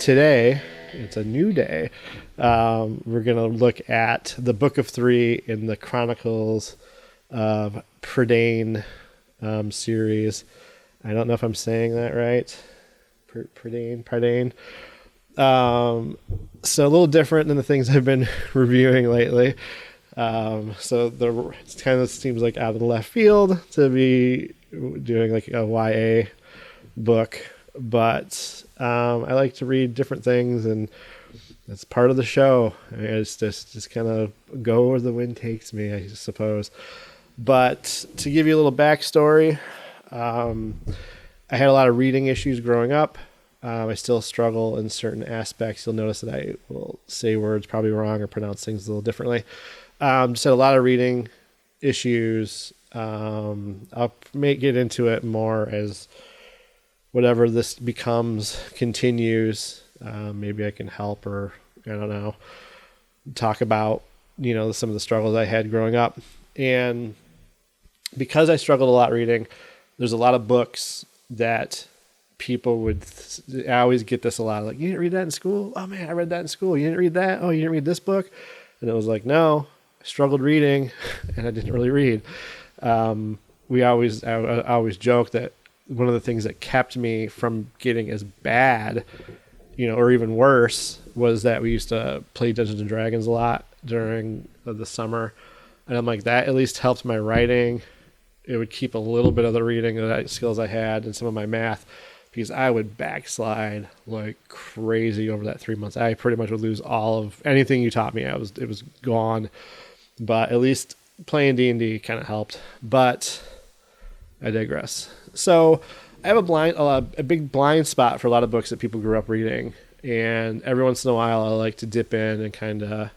today, it's a new day. We're going to look at the Book of Three in the Chronicles of Prydain series. I don't know if I'm saying that right. Prydain. So a little different than the things I've been reviewing lately. It kind of seems like out of the left field to be doing like a YA book, but I like to read different things, and that's part of the show. I mean, it's just kind of go where the wind takes me, I suppose. But to give you a little backstory, I had a lot of reading issues growing up. I still struggle in certain aspects. You'll notice that I will say words probably wrong or pronounce things a little differently. Just had a lot of reading issues. I'll get into it more as whatever this becomes continues. Maybe I can help, or I don't know, talk about, some of the struggles I had growing up. And because I struggled a lot reading, there's a lot of books that people I always get this a lot, like, you didn't read that in school? Oh man, I read that in school. You didn't read that? Oh, you didn't read this book? And it was like, no, I struggled reading and I didn't really read. I always joke that one of the things that kept me from getting as bad, or even worse, was that we used to play Dungeons and Dragons a lot during the summer. And I'm like, that at least helped my writing. It would keep a little bit of the reading skills I had and some of my math, because I would backslide like crazy over that 3 months. I pretty much would lose all of anything you taught me. It was gone. But at least playing D&D kind of helped. But I digress. So I have a big blind spot for a lot of books that people grew up reading. And every once in a while, I like to dip in and kind of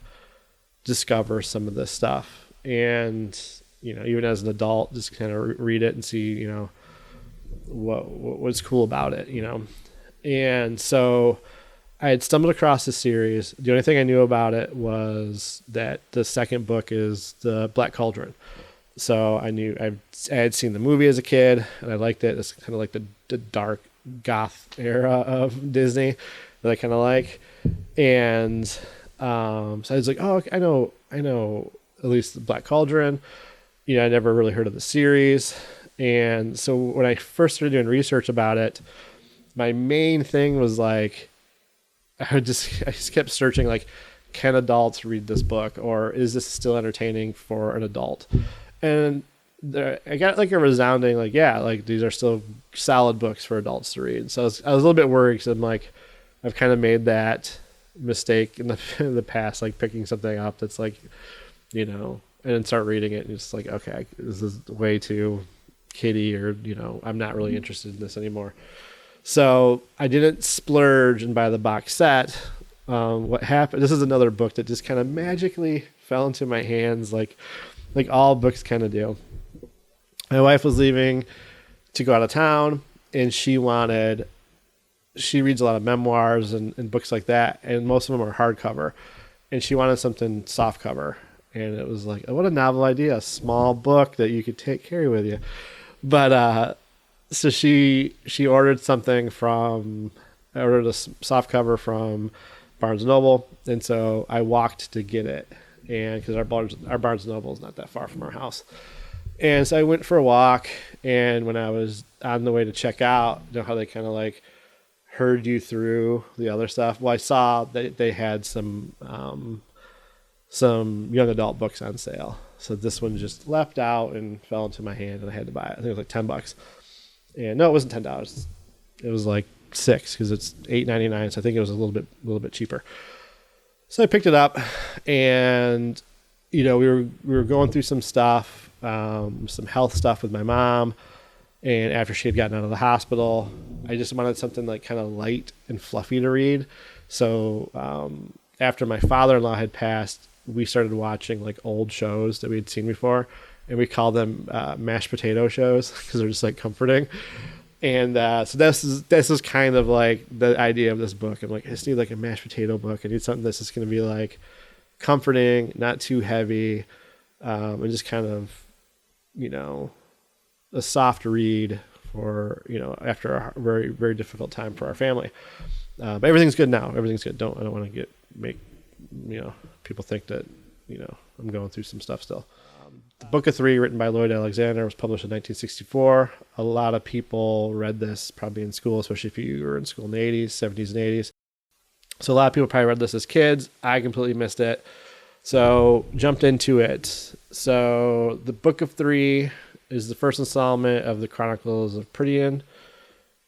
discover some of this stuff. And, even as an adult, just kind of read it and see, what's cool about it, And so I had stumbled across this series. The only thing I knew about it was that the second book is the Black Cauldron. So I had seen the movie as a kid, and I liked it. It's kind of like the dark goth era of Disney that I kind of like. And so I was like, oh, I know at least the Black Cauldron. I never really heard of the series. And so when I first started doing research about it, my main thing was like, I just kept searching, like, can adults read this book, or is this still entertaining for an adult? And I got like a resounding, like, yeah, like these are still solid books for adults to read. So I was a little bit worried, because I'm like, I've kind of made that mistake in the past, like picking something up that's like, and then start reading it, and it's like, okay, this is way too kiddie, or I'm not really interested in this anymore. So I didn't splurge and buy the box set. What happened, this is another book that just kind of magically fell into my hands, like all books kind of do. My wife was leaving to go out of town, and she reads a lot of memoirs and books like that, and most of them are hardcover, and she wanted something softcover. And it was like, oh, what a novel idea, a small book that you could carry with you. But so she ordered something I ordered a soft cover from Barnes & Noble, and so I walked to get it, and because our Barnes & Noble is not that far from our house. And so I went for a walk, and when I was on the way to check out, how they kind of like herd you through the other stuff? Well, I saw that they had some young adult books on sale. So this one just leapt out and fell into my hand, and I had to buy it. I think it was like $10. And no, it wasn't $10. It was like $6, because it's $8.99. So I think it was a little bit cheaper. So I picked it up, and we were going through some stuff, some health stuff with my mom. And after she had gotten out of the hospital, I just wanted something like kind of light and fluffy to read. So after my father-in-law had passed, we started watching like old shows that we had seen before, and we called them mashed potato shows, because they're just like comforting. And so this is kind of like the idea of this book. I'm like, I just need like a mashed potato book. I need something that's just going to be like comforting, not too heavy, and just kind of, a soft read for, after a very, very difficult time for our family. But everything's good now. Everything's good. I don't want to make people think that, I'm going through some stuff still. The Book of Three, written by Lloyd Alexander, was published in 1964. A lot of people read this probably in school, especially if you were in school in the 80s, 70s, and 80s. So a lot of people probably read this as kids. I completely missed it. So jumped into it. So the Book of Three is the first installment of the Chronicles of Prydain,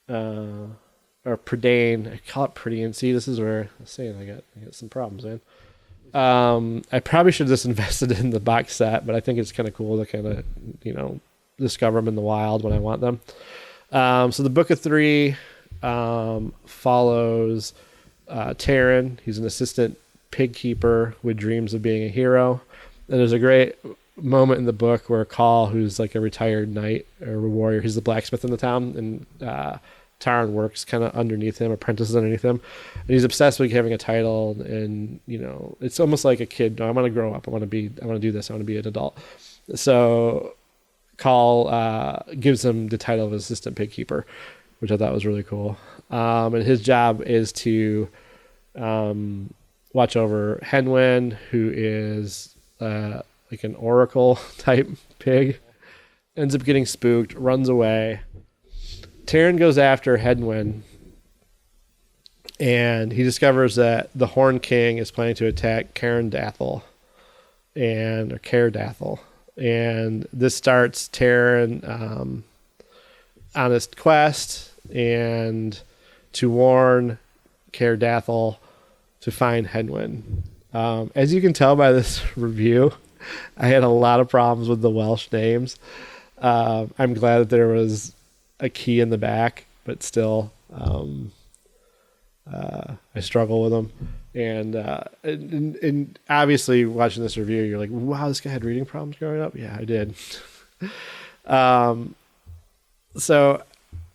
or Prydain. I call it Prydain. See, this is where I'm saying I got some problems, man. I probably should have just invested in the box set, but I think it's kind of cool to kind of, discover them in the wild when I want them. So the Book of Three follows Taryn. He's an assistant pig keeper with dreams of being a hero. And there's a great moment in the book where Call, who's like a retired knight or a warrior, he's the blacksmith in the town, and Taryn works kind of underneath him, apprentices underneath him, and he's obsessed with having a title. And it's almost like a kid. I want to grow up. I want to do this. I want to be an adult. So Call gives him the title of assistant pig keeper, which I thought was really cool. And his job is to watch over Hen Wen, who is like an oracle type pig. Ends up getting spooked, runs away. Taryn goes after Hen Wen, and he discovers that the Horn King is planning to attack Cairdathel, and this starts Taryn on his quest and to warn Cairdathel to find Hen Wen. As you can tell by this review, I had a lot of problems with the Welsh names. I'm glad that there was a key in the back, but still, I struggle with them. And obviously, watching this review, you're like, "Wow, this guy had reading problems growing up." Yeah, I did. So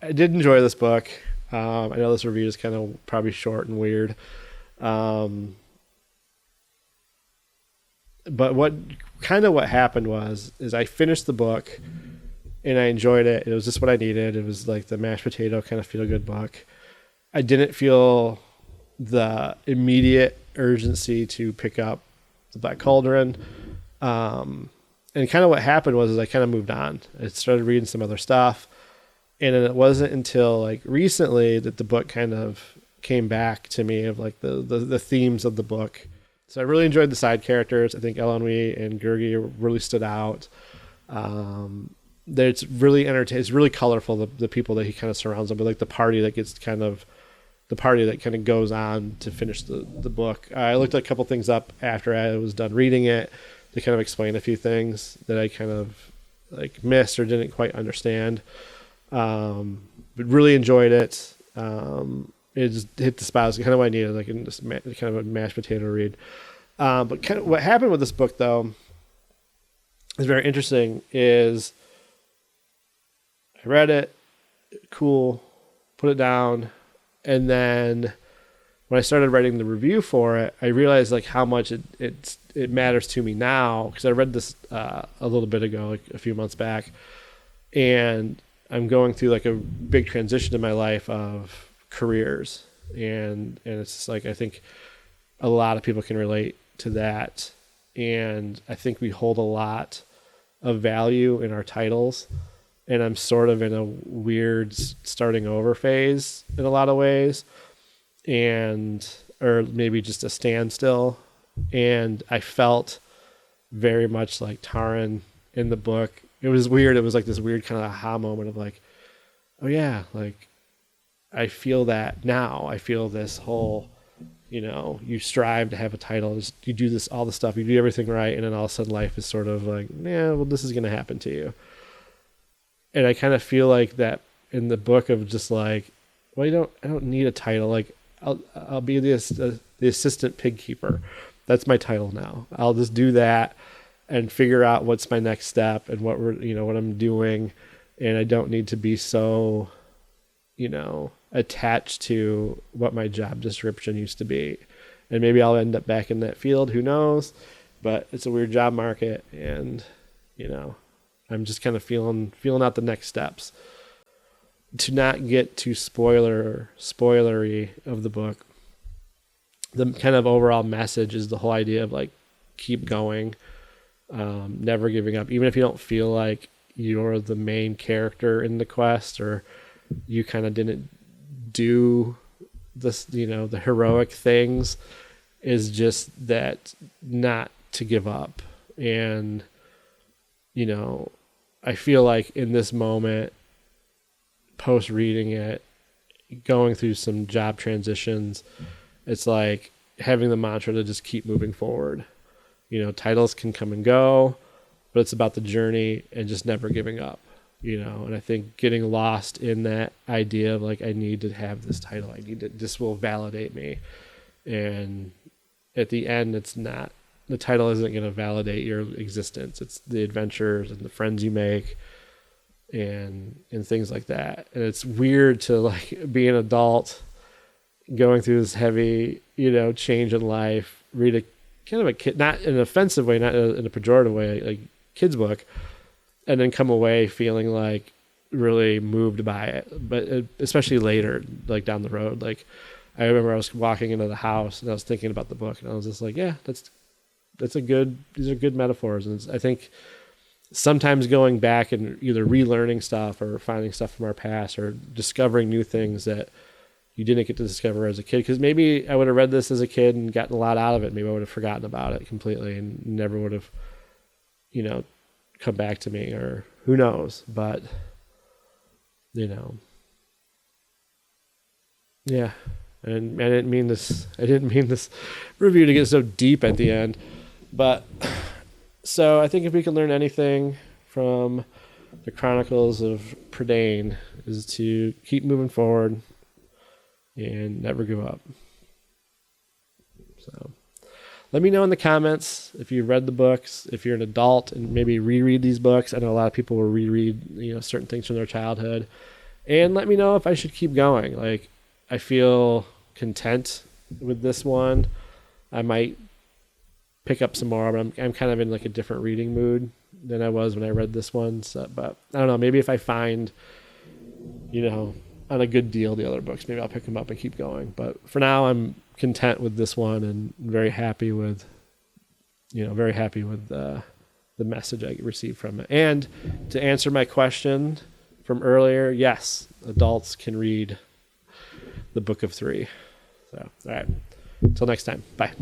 I did enjoy this book. I know this review is kind of probably short and weird. But what happened is I finished the book and I enjoyed it. It was just what I needed. It was like the mashed potato kind of feel good book. I didn't feel the immediate urgency to pick up the Black Cauldron. And kind of what happened was I kind of moved on. I started reading some other stuff. And then it wasn't until like recently that the book kind of came back to me of like the themes of the book. So I really enjoyed the side characters. I think Elanwy and Gurgi really stood out. It's really entertaining. It's really colorful, the people that he kind of surrounds him with, like the party that goes on to finish the book. I looked at a couple things up after I was done reading it to kind of explain a few things that I kind of like missed or didn't quite understand. But really enjoyed it. It just hit the spot. It was kind of what I needed, like in just kind of a mashed potato read. But kind of what happened with this book, though, is very interesting. Is I read it, cool, put it down, and then when I started writing the review for it, I realized like how much it matters to me now, because I read this a little bit ago, like a few months back, and I'm going through like a big transition in my life of careers, and it's just like I think a lot of people can relate to that, and I think we hold a lot of value in our titles, and I'm sort of in a weird starting over phase in a lot of ways, or maybe just a standstill, and I felt very much like Taryn in the book. It was weird. It was like this weird kind of aha moment of like, oh yeah, like I feel that now. I feel this whole, you strive to have a title. You do this, all the stuff, you do everything right. And then all of a sudden life is sort of like, yeah, well, this is going to happen to you. And I kind of feel like that in the book of just like, well, I don't need a title. Like I'll be the assistant pig keeper. That's my title now. I'll just do that and figure out what's my next step and what what I'm doing. And I don't need to be so, attached to what my job description used to be. And maybe I'll end up back in that field. Who knows? But it's a weird job market, and, I'm just kind of feeling out the next steps. to not get too spoilery of the book, the kind of overall message is the whole idea of like, keep going, never giving up, even if you don't feel like you're the main character in the quest, or you kind of didn't do this, the heroic things, is just that not to give up. And, I feel like in this moment, post reading it, going through some job transitions, it's like having the mantra to just keep moving forward. Titles can come and go, but it's about the journey and just never giving up, and I think getting lost in that idea of like, I need to have this title. This will validate me. And at the end, the title isn't going to validate your existence. It's the adventures and the friends you make and things like that. And it's weird to like be an adult going through this heavy, change in life, read a kind of a kid, not in an offensive way, not in a pejorative way, like kid's book, and then come away feeling like really moved by it. But especially later, like down the road, like I remember I was walking into the house and I was thinking about the book and I was just like, yeah, these are good metaphors. And I think sometimes going back and either relearning stuff or finding stuff from our past or discovering new things that you didn't get to discover as a kid, because maybe I would have read this as a kid and gotten a lot out of it. Maybe I would have forgotten about it completely and never would have, come back to me, or who knows. But, yeah. And I didn't mean this review to get so deep at the end. But so I think if we can learn anything from the Chronicles of Prydain, is to keep moving forward and never give up. So let me know in the comments if you've read the books, if you're an adult and maybe reread these books. I know a lot of people will reread, certain things from their childhood. And let me know if I should keep going. Like, I feel content with this one. I might pick up some more, but I'm kind of in like a different reading mood than I was when I read this one. So, but I don't know, maybe if I find, on a good deal the other books, maybe I'll pick them up and keep going. But for now, I'm content with this one and very happy with the message I received from it. And to answer my question from earlier, yes, adults can read the Book of 3. So, all right. Until next time. Bye.